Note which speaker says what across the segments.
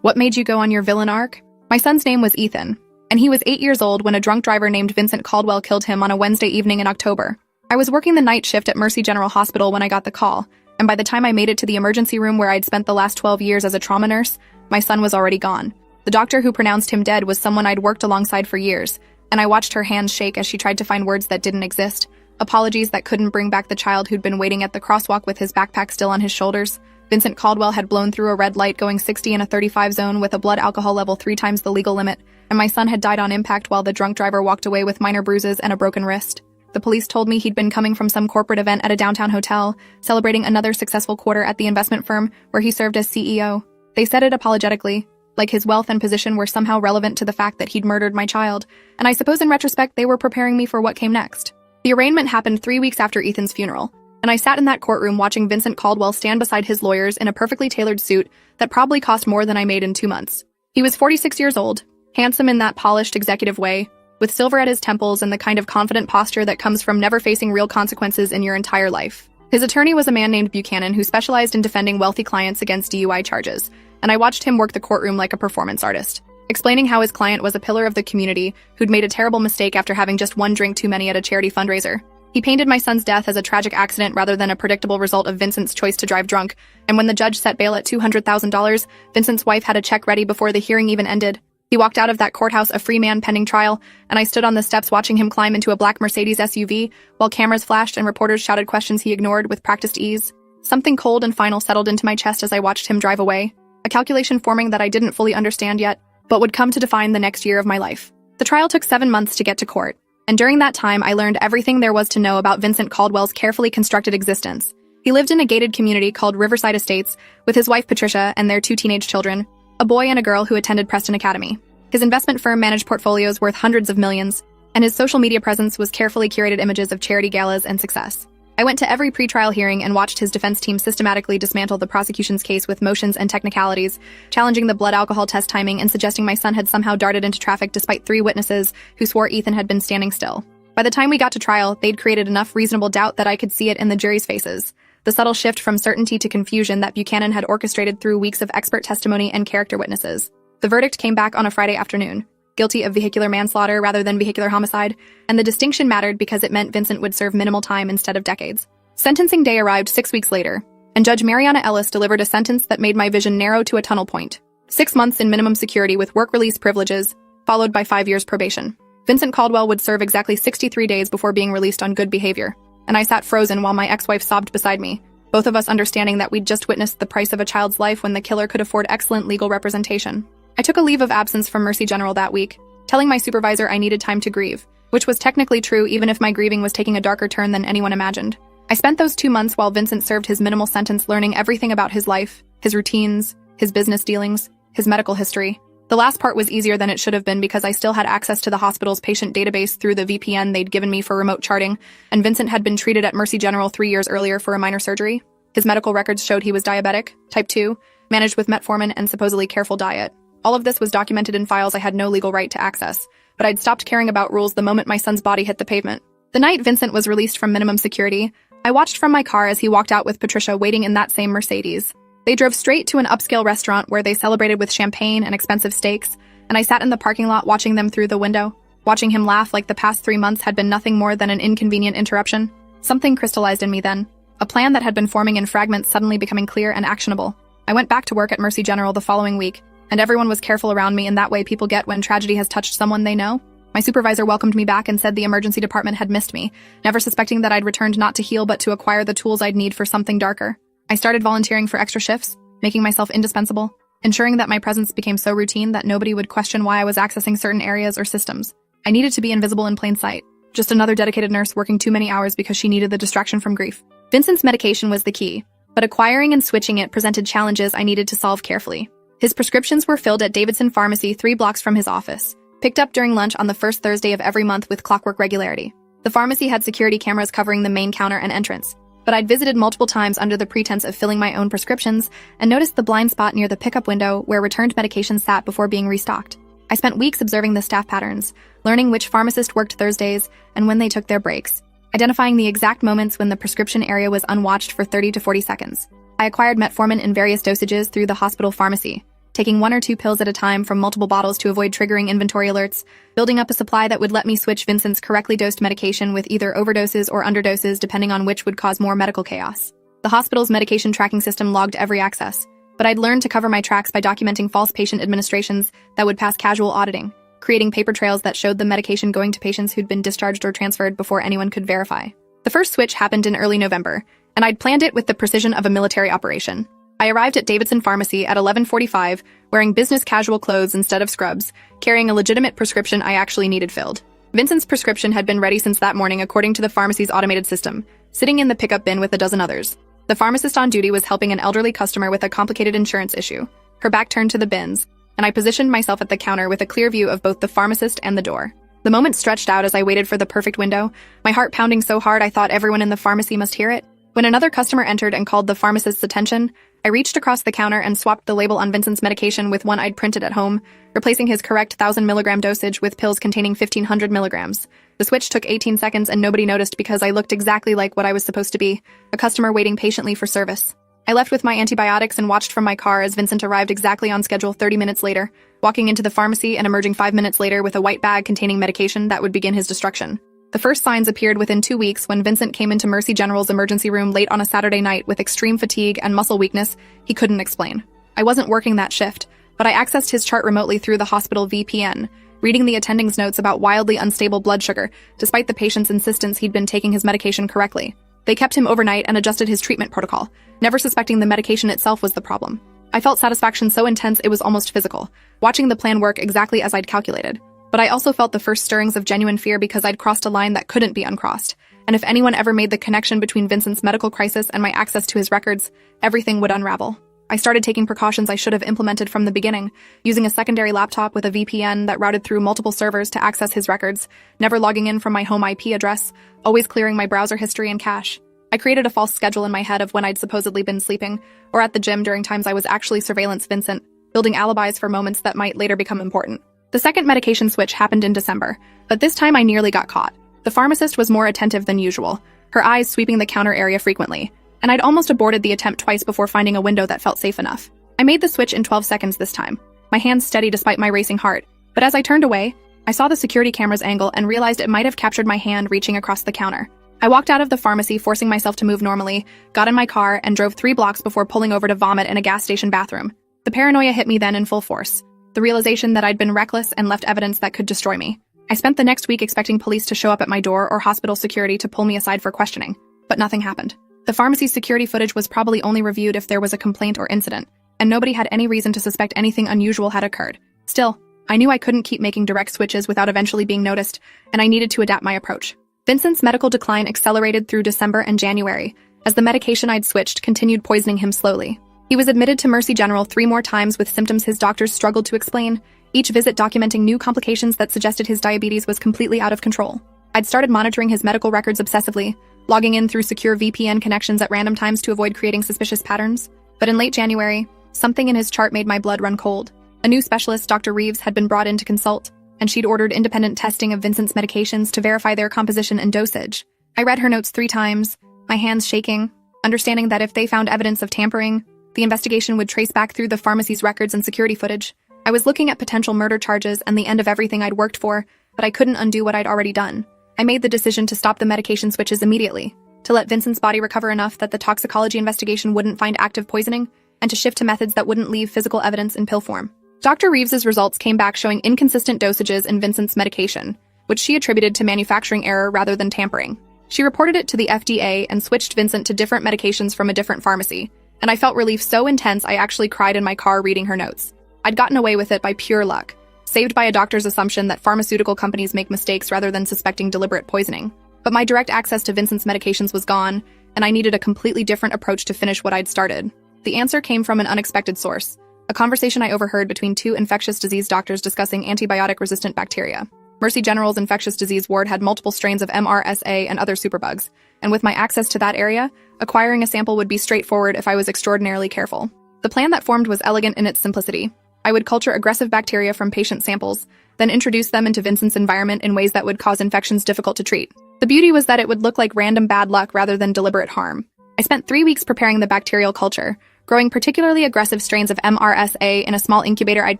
Speaker 1: What made you go on your villain arc? My son's name was Ethan, and he was 8 years old when a drunk driver named Vincent Caldwell killed him on a Wednesday evening in October. I was working the night shift at Mercy General Hospital when I got the call, and by the time I made it to the emergency room where I'd spent the last 12 years as a trauma nurse, my son was already gone. The doctor who pronounced him dead was someone I'd worked alongside for years, and I watched her hands shake as she tried to find words that didn't exist, apologies that couldn't bring back the child who'd been waiting at the crosswalk with his backpack still on his shoulders. Vincent Caldwell had blown through a red light going 60 in a 35 zone with a blood alcohol level 3 times the legal limit, and my son had died on impact while the drunk driver walked away with minor bruises and a broken wrist. The police told me he'd been coming from some corporate event at a downtown hotel, celebrating another successful quarter at the investment firm where he served as CEO. They said it apologetically, like his wealth and position were somehow relevant to the fact that he'd murdered my child, and I suppose in retrospect they were preparing me for what came next. The arraignment happened 3 weeks after Ethan's funeral, and I sat in that courtroom watching Vincent Caldwell stand beside his lawyers in a perfectly tailored suit that probably cost more than I made in 2 months. He was 46 years old, handsome in that polished executive way, with silver at his temples and the kind of confident posture that comes from never facing real consequences in your entire life. His attorney was a man named Buchanan who specialized in defending wealthy clients against DUI charges, and I watched him work the courtroom like a performance artist, explaining how his client was a pillar of the community who'd made a terrible mistake after having just one drink too many at a charity fundraiser. He painted my son's death as a tragic accident rather than a predictable result of Vincent's choice to drive drunk, and when the judge set bail at $200,000, Vincent's wife had a check ready before the hearing even ended. He walked out of that courthouse a free man pending trial, and I stood on the steps watching him climb into a black Mercedes SUV while cameras flashed and reporters shouted questions he ignored with practiced ease. Something cold and final settled into my chest as I watched him drive away, a calculation forming that I didn't fully understand yet, but would come to define the next year of my life. The trial took 7 months to get to court, and during that time I learned everything there was to know about Vincent Caldwell's carefully constructed existence. He lived in a gated community called Riverside Estates with his wife Patricia and their 2 teenage children, a boy and a girl who attended Preston Academy. His investment firm managed portfolios worth hundreds of millions, and his social media presence was carefully curated images of charity galas and success. I went to every pretrial hearing and watched his defense team systematically dismantle the prosecution's case with motions and technicalities, challenging the blood alcohol test timing and suggesting my son had somehow darted into traffic despite 3 witnesses who swore Ethan had been standing still. By the time we got to trial, they'd created enough reasonable doubt that I could see it in the jury's faces, the subtle shift from certainty to confusion that Buchanan had orchestrated through weeks of expert testimony and character witnesses. The verdict came back on a Friday afternoon, guilty of vehicular manslaughter rather than vehicular homicide, and the distinction mattered because it meant Vincent would serve minimal time instead of decades. Sentencing day arrived 6 weeks later, and Judge Mariana Ellis delivered a sentence that made my vision narrow to a tunnel point. 6 months in minimum security with work release privileges, followed by 5 years probation. Vincent Caldwell would serve exactly 63 days before being released on good behavior, and I sat frozen while my ex-wife sobbed beside me, both of us understanding that we'd just witnessed the price of a child's life when the killer could afford excellent legal representation. I took a leave of absence from Mercy General that week, telling my supervisor I needed time to grieve, which was technically true even if my grieving was taking a darker turn than anyone imagined. I spent those 2 months while Vincent served his minimal sentence learning everything about his life, his routines, his business dealings, his medical history. The last part was easier than it should have been because I still had access to the hospital's patient database through the VPN they'd given me for remote charting, and Vincent had been treated at Mercy General 3 years earlier for a minor surgery. His medical records showed he was diabetic, type 2, managed with metformin and supposedly careful diet. All of this was documented in files I had no legal right to access, but I'd stopped caring about rules the moment my son's body hit the pavement. The night Vincent was released from minimum security, I watched from my car as he walked out with Patricia waiting in that same Mercedes. They drove straight to an upscale restaurant where they celebrated with champagne and expensive steaks, and I sat in the parking lot watching them through the window, watching him laugh like the past 3 months had been nothing more than an inconvenient interruption. Something crystallized in me then, a plan that had been forming in fragments suddenly becoming clear and actionable. I went back to work at Mercy General the following week, and everyone was careful around me in that way people get when tragedy has touched someone they know. My supervisor welcomed me back and said the emergency department had missed me, never suspecting that I'd returned not to heal but to acquire the tools I'd need for something darker. I started volunteering for extra shifts, making myself indispensable, ensuring that my presence became so routine that nobody would question why I was accessing certain areas or systems. I needed to be invisible in plain sight, just another dedicated nurse working too many hours because she needed the distraction from grief. Vincent's medication was the key, but acquiring and switching it presented challenges I needed to solve carefully. His prescriptions were filled at Davidson Pharmacy 3 blocks from his office, picked up during lunch on the first Thursday of every month with clockwork regularity. The pharmacy had security cameras covering the main counter and entrance, but I'd visited multiple times under the pretense of filling my own prescriptions and noticed the blind spot near the pickup window where returned medication sat before being restocked. I spent weeks observing the staff patterns, learning which pharmacist worked Thursdays and when they took their breaks, identifying the exact moments when the prescription area was unwatched for 30 to 40 seconds. I acquired metformin in various dosages through the hospital pharmacy, taking 1 or 2 pills at a time from multiple bottles to avoid triggering inventory alerts, building up a supply that would let me switch Vincent's correctly dosed medication with either overdoses or underdoses depending on which would cause more medical chaos. The hospital's medication tracking system logged every access, but I'd learned to cover my tracks by documenting false patient administrations that would pass casual auditing, creating paper trails that showed the medication going to patients who'd been discharged or transferred before anyone could verify. The first switch happened in early November, and I'd planned it with the precision of a military operation. I arrived at Davidson Pharmacy at 11:45, wearing business casual clothes instead of scrubs, carrying a legitimate prescription I actually needed filled. Vincent's prescription had been ready since that morning according to the pharmacy's automated system, sitting in the pickup bin with a dozen others. The pharmacist on duty was helping an elderly customer with a complicated insurance issue. Her back turned to the bins, and I positioned myself at the counter with a clear view of both the pharmacist and the door. The moment stretched out as I waited for the perfect window, my heart pounding so hard I thought everyone in the pharmacy must hear it. When another customer entered and called the pharmacist's attention, I reached across the counter and swapped the label on Vincent's medication with one I'd printed at home, replacing his correct 1,000-milligram dosage with pills containing 1,500 milligrams. The switch took 18 seconds and nobody noticed because I looked exactly like what I was supposed to be, a customer waiting patiently for service. I left with my antibiotics and watched from my car as Vincent arrived exactly on schedule 30 minutes later, walking into the pharmacy and emerging 5 minutes later with a white bag containing medication that would begin his destruction. The first signs appeared within 2 weeks when Vincent came into Mercy General's emergency room late on a Saturday night with extreme fatigue and muscle weakness he couldn't explain. I wasn't working that shift, but I accessed his chart remotely through the hospital VPN, reading the attending's notes about wildly unstable blood sugar, despite the patient's insistence he'd been taking his medication correctly. They kept him overnight and adjusted his treatment protocol, never suspecting the medication itself was the problem. I felt satisfaction so intense it was almost physical, watching the plan work exactly as I'd calculated. But I also felt the first stirrings of genuine fear because I'd crossed a line that couldn't be uncrossed, and if anyone ever made the connection between Vincent's medical crisis and my access to his records, everything would unravel. I started taking precautions I should have implemented from the beginning, using a secondary laptop with a VPN that routed through multiple servers to access his records, never logging in from my home IP address, always clearing my browser history and cache. I created a false schedule in my head of when I'd supposedly been sleeping, or at the gym during times I was actually surveillance Vincent, building alibis for moments that might later become important. The second medication switch happened in December, but this time I nearly got caught. The pharmacist was more attentive than usual, her eyes sweeping the counter area frequently, and I'd almost aborted the attempt twice before finding a window that felt safe enough. I made the switch in 12 seconds this time, my hands steady despite my racing heart, but as I turned away, I saw the security camera's angle and realized it might have captured my hand reaching across the counter. I walked out of the pharmacy, forcing myself to move normally, got in my car, and drove 3 blocks before pulling over to vomit in a gas station bathroom. The paranoia hit me then in full force, the realization that I'd been reckless and left evidence that could destroy me. I spent the next week expecting police to show up at my door or hospital security to pull me aside for questioning, but nothing happened. The pharmacy's security footage was probably only reviewed if there was a complaint or incident, and nobody had any reason to suspect anything unusual had occurred. Still, I knew I couldn't keep making direct switches without eventually being noticed, and I needed to adapt my approach. Vincent's medical decline accelerated through December and January, as the medication I'd switched continued poisoning him slowly. He was admitted to Mercy General 3 more times with symptoms his doctors struggled to explain, each visit documenting new complications that suggested his diabetes was completely out of control. I'd started monitoring his medical records obsessively, logging in through secure VPN connections at random times to avoid creating suspicious patterns. But in late January, something in his chart made my blood run cold. A new specialist, Dr. Reeves, had been brought in to consult, and she'd ordered independent testing of Vincent's medications to verify their composition and dosage. I read her notes 3 times, my hands shaking, understanding that if they found evidence of tampering, the investigation would trace back through the pharmacy's records and security footage. I was looking at potential murder charges and the end of everything I'd worked for, but I couldn't undo what I'd already done. I made the decision to stop the medication switches immediately, to let Vincent's body recover enough that the toxicology investigation wouldn't find active poisoning, and to shift to methods that wouldn't leave physical evidence in pill form. Dr. Reeves's results came back showing inconsistent dosages in Vincent's medication, which she attributed to manufacturing error rather than tampering. She reported it to the FDA and switched Vincent to different medications from a different pharmacy, and I felt relief so intense I actually cried in my car reading her notes. I'd gotten away with it by pure luck, saved by a doctor's assumption that pharmaceutical companies make mistakes rather than suspecting deliberate poisoning. But my direct access to Vincent's medications was gone, and I needed a completely different approach to finish what I'd started. The answer came from an unexpected source, a conversation I overheard between 2 infectious disease doctors discussing antibiotic-resistant bacteria. Mercy General's infectious disease ward had multiple strains of MRSA and other superbugs, and with my access to that area, acquiring a sample would be straightforward if I was extraordinarily careful. The plan that formed was elegant in its simplicity. I would culture aggressive bacteria from patient samples, then introduce them into Vincent's environment in ways that would cause infections difficult to treat. The beauty was that it would look like random bad luck rather than deliberate harm. I spent 3 weeks preparing the bacterial culture, growing particularly aggressive strains of MRSA in a small incubator I'd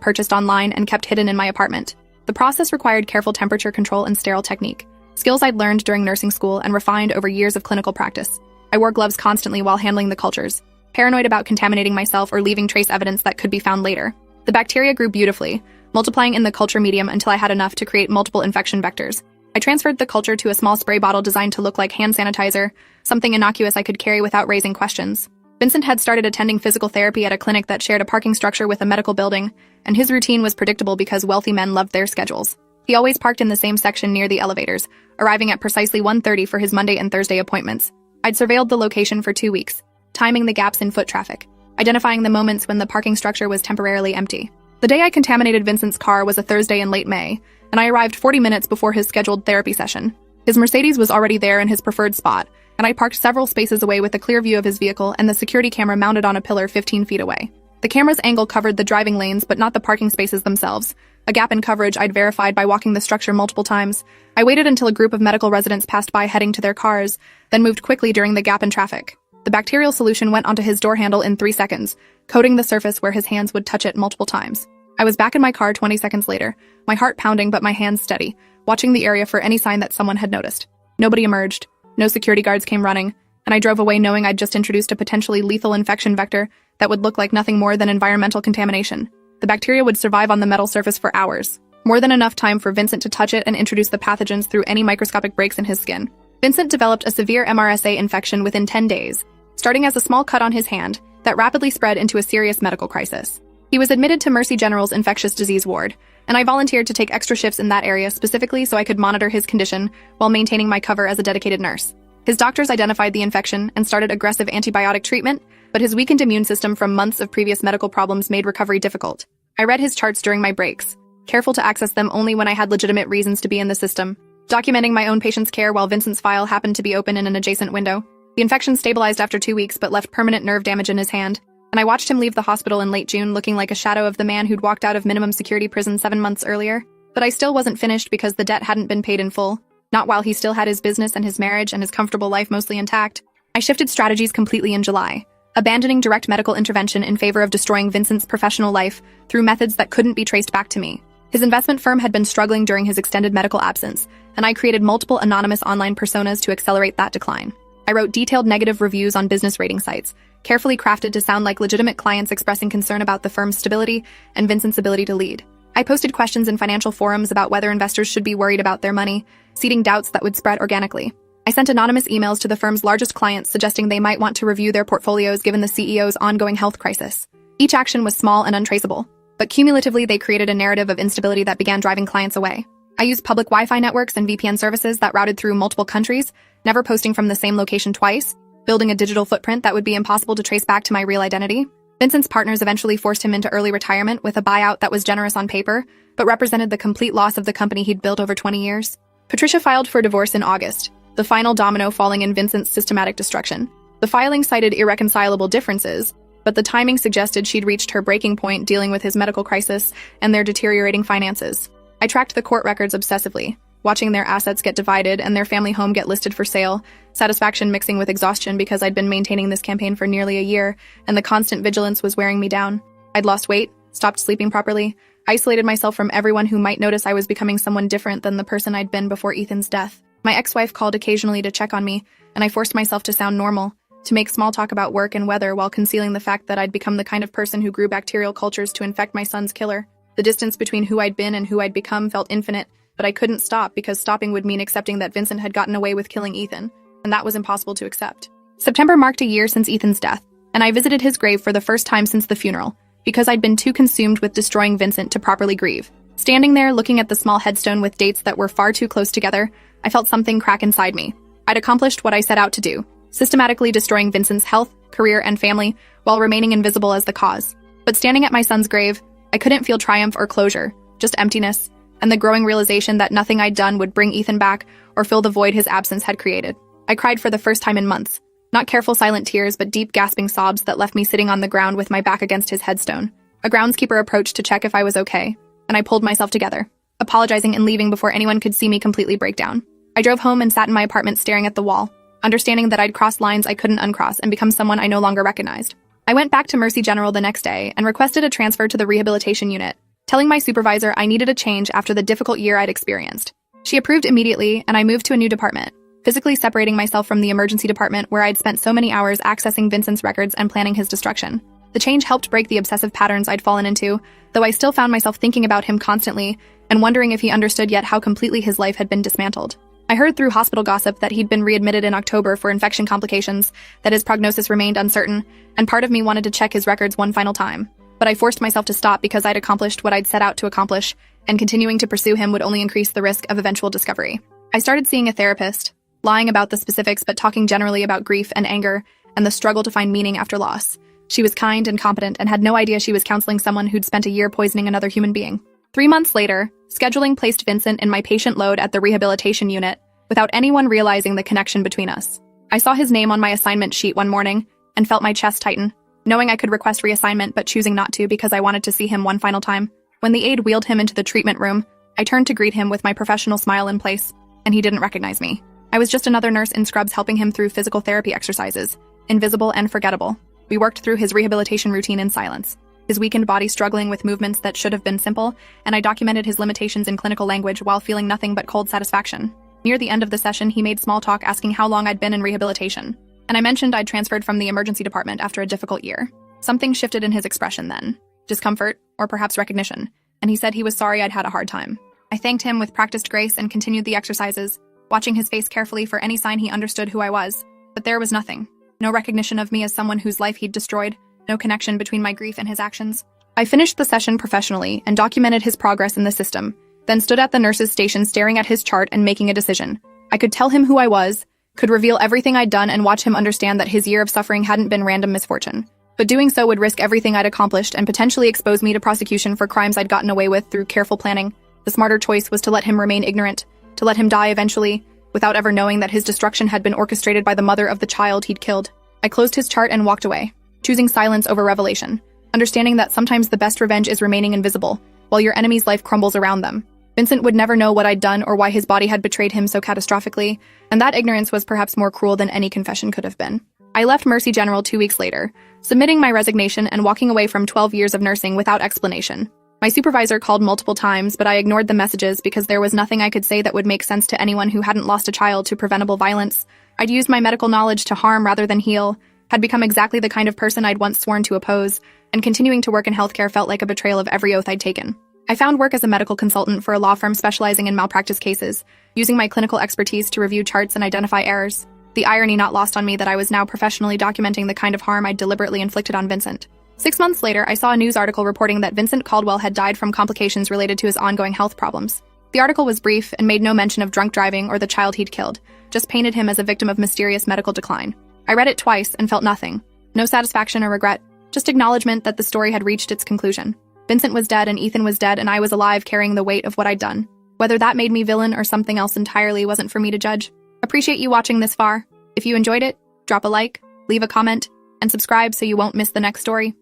Speaker 1: purchased online and kept hidden in my apartment. The process required careful temperature control and sterile technique, skills I'd learned during nursing school and refined over years of clinical practice. I wore gloves constantly while handling the cultures, paranoid about contaminating myself or leaving trace evidence that could be found later. The bacteria grew beautifully, multiplying in the culture medium until I had enough to create multiple infection vectors. I transferred the culture to a small spray bottle designed to look like hand sanitizer, something innocuous I could carry without raising questions. Vincent had started attending physical therapy at a clinic that shared a parking structure with a medical building, and his routine was predictable because wealthy men loved their schedules. He always parked in the same section near the elevators, arriving at precisely 1:30 for his Monday and Thursday appointments. I'd surveilled the location for 2 weeks, timing the gaps in foot traffic, identifying the moments when the parking structure was temporarily empty. The day I contaminated Vincent's car was a Thursday in late May, and I arrived 40 minutes before his scheduled therapy session. His Mercedes was already there in his preferred spot, and I parked several spaces away with a clear view of his vehicle and the security camera mounted on a pillar 15 feet away. The camera's angle covered the driving lanes but not the parking spaces themselves, a gap in coverage I'd verified by walking the structure multiple times. I waited until a group of medical residents passed by heading to their cars, then moved quickly during the gap in traffic. The bacterial solution went onto his door handle in 3 seconds, coating the surface where his hands would touch it multiple times. I was back in my car 20 seconds later, my heart pounding but my hands steady, watching the area for any sign that someone had noticed. Nobody emerged, no security guards came running, and I drove away knowing I'd just introduced a potentially lethal infection vector that would look like nothing more than environmental contamination. The bacteria would survive on the metal surface for hours, more than enough time for Vincent to touch it and introduce the pathogens through any microscopic breaks in his skin. Vincent developed a severe MRSA infection within 10 days, starting as a small cut on his hand that rapidly spread into a serious medical crisis. He was admitted to Mercy General's infectious disease ward, and I volunteered to take extra shifts in that area specifically so I could monitor his condition while maintaining my cover as a dedicated nurse. His doctors identified the infection and started aggressive antibiotic treatment, but his weakened immune system from months of previous medical problems made recovery difficult. I read his charts during my breaks, careful to access them only when I had legitimate reasons to be in the system, documenting my own patient's care while Vincent's file happened to be open in an adjacent window. The infection stabilized after 2 weeks but left permanent nerve damage in his hand, and I watched him leave the hospital in late June looking like a shadow of the man who'd walked out of minimum security prison 7 months earlier. But I still wasn't finished because the debt hadn't been paid in full, not while he still had his business and his marriage and his comfortable life mostly intact. I shifted strategies completely in July, abandoning direct medical intervention in favor of destroying Vincent's professional life through methods that couldn't be traced back to me. His investment firm had been struggling during his extended medical absence, and I created multiple anonymous online personas to accelerate that decline. I wrote detailed negative reviews on business rating sites, carefully crafted to sound like legitimate clients expressing concern about the firm's stability and Vincent's ability to lead. I posted questions in financial forums about whether investors should be worried about their money, seeding doubts that would spread organically. I sent anonymous emails to the firm's largest clients suggesting they might want to review their portfolios given the CEO's ongoing health crisis. Each action was small and untraceable, but cumulatively they created a narrative of instability that began driving clients away. I used public Wi-Fi networks and VPN services that routed through multiple countries, never posting from the same location twice, building a digital footprint that would be impossible to trace back to my real identity. Vincent's partners eventually forced him into early retirement with a buyout that was generous on paper, but represented the complete loss of the company he'd built over 20 years. Patricia filed for divorce in August, the final domino falling in Vincent's systematic destruction. The filing cited irreconcilable differences, but the timing suggested she'd reached her breaking point dealing with his medical crisis and their deteriorating finances. I tracked the court records obsessively, watching their assets get divided and their family home get listed for sale, satisfaction mixing with exhaustion because I'd been maintaining this campaign for nearly a year, and the constant vigilance was wearing me down. I'd lost weight, stopped sleeping properly, isolated myself from everyone who might notice I was becoming someone different than the person I'd been before Ethan's death. My ex-wife called occasionally to check on me, and I forced myself to sound normal, to make small talk about work and weather while concealing the fact that I'd become the kind of person who grew bacterial cultures to infect my son's killer. The distance between who I'd been and who I'd become felt infinite, but I couldn't stop because stopping would mean accepting that Vincent had gotten away with killing Ethan, and that was impossible to accept. September marked a year since Ethan's death, and I visited his grave for the first time since the funeral, because I'd been too consumed with destroying Vincent to properly grieve. Standing there, looking at the small headstone with dates that were far too close together, I felt something crack inside me. I'd accomplished what I set out to do, systematically destroying Vincent's health, career, and family, while remaining invisible as the cause. But standing at my son's grave, I couldn't feel triumph or closure, just emptiness, and the growing realization that nothing I'd done would bring Ethan back or fill the void his absence had created. I cried for the first time in months, not careful silent tears but deep gasping sobs that left me sitting on the ground with my back against his headstone. A groundskeeper approached to check if I was okay, and I pulled myself together, apologizing and leaving before anyone could see me completely break down. I drove home and sat in my apartment staring at the wall, understanding that I'd crossed lines I couldn't uncross and become someone I no longer recognized. I went back to Mercy General the next day and requested a transfer to the rehabilitation unit, telling my supervisor I needed a change after the difficult year I'd experienced. She approved immediately, and I moved to a new department, physically separating myself from the emergency department where I'd spent so many hours accessing Vincent's records and planning his destruction. The change helped break the obsessive patterns I'd fallen into, though I still found myself thinking about him constantly and wondering if he understood yet how completely his life had been dismantled. I heard through hospital gossip that he'd been readmitted in October for infection complications, that his prognosis remained uncertain, and part of me wanted to check his records one final time. But I forced myself to stop because I'd accomplished what I'd set out to accomplish, and continuing to pursue him would only increase the risk of eventual discovery. I started seeing a therapist, lying about the specifics but talking generally about grief and anger and the struggle to find meaning after loss. She was kind and competent and had no idea she was counseling someone who'd spent a year poisoning another human being. 3 months later, scheduling placed Vincent in my patient load at the rehabilitation unit without anyone realizing the connection between us. I saw his name on my assignment sheet one morning and felt my chest tighten, knowing I could request reassignment but choosing not to because I wanted to see him one final time. When the aide wheeled him into the treatment room, I turned to greet him with my professional smile in place, and he didn't recognize me. I was just another nurse in scrubs helping him through physical therapy exercises, invisible and forgettable. We worked through his rehabilitation routine in silence, his weakened body struggling with movements that should have been simple, and I documented his limitations in clinical language while feeling nothing but cold satisfaction. Near the end of the session, he made small talk asking how long I'd been in rehabilitation, and I mentioned I'd transferred from the emergency department after a difficult year. Something shifted in his expression then. Discomfort, or perhaps recognition, and he said he was sorry I'd had a hard time. I thanked him with practiced grace and continued the exercises, watching his face carefully for any sign he understood who I was, but there was nothing. No recognition of me as someone whose life he'd destroyed, no connection between my grief and his actions. I finished the session professionally and documented his progress in the system, then stood at the nurse's station staring at his chart and making a decision. I could tell him who I was, could reveal everything I'd done and watch him understand that his year of suffering hadn't been random misfortune. But doing so would risk everything I'd accomplished and potentially expose me to prosecution for crimes I'd gotten away with through careful planning. The smarter choice was to let him remain ignorant, to let him die eventually, without ever knowing that his destruction had been orchestrated by the mother of the child he'd killed. I closed his chart and walked away, choosing silence over revelation, understanding that sometimes the best revenge is remaining invisible, while your enemy's life crumbles around them. Vincent would never know what I'd done or why his body had betrayed him so catastrophically, and that ignorance was perhaps more cruel than any confession could have been. I left Mercy General 2 weeks later, submitting my resignation and walking away from 12 years of nursing without explanation. My supervisor called multiple times, but I ignored the messages because there was nothing I could say that would make sense to anyone who hadn't lost a child to preventable violence. I'd used my medical knowledge to harm rather than heal, had become exactly the kind of person I'd once sworn to oppose, and continuing to work in healthcare felt like a betrayal of every oath I'd taken. I found work as a medical consultant for a law firm specializing in malpractice cases, using my clinical expertise to review charts and identify errors. The irony not lost on me that I was now professionally documenting the kind of harm I'd deliberately inflicted on Vincent. 6 months later, I saw a news article reporting that Vincent Caldwell had died from complications related to his ongoing health problems. The article was brief and made no mention of drunk driving or the child he'd killed, just painted him as a victim of mysterious medical decline. I read it twice and felt nothing. No satisfaction or regret, just acknowledgement that the story had reached its conclusion. Vincent was dead and Ethan was dead and I was alive carrying the weight of what I'd done. Whether that made me villain or something else entirely wasn't for me to judge. Appreciate you watching this far. If you enjoyed it, drop a like, leave a comment, and subscribe so you won't miss the next story.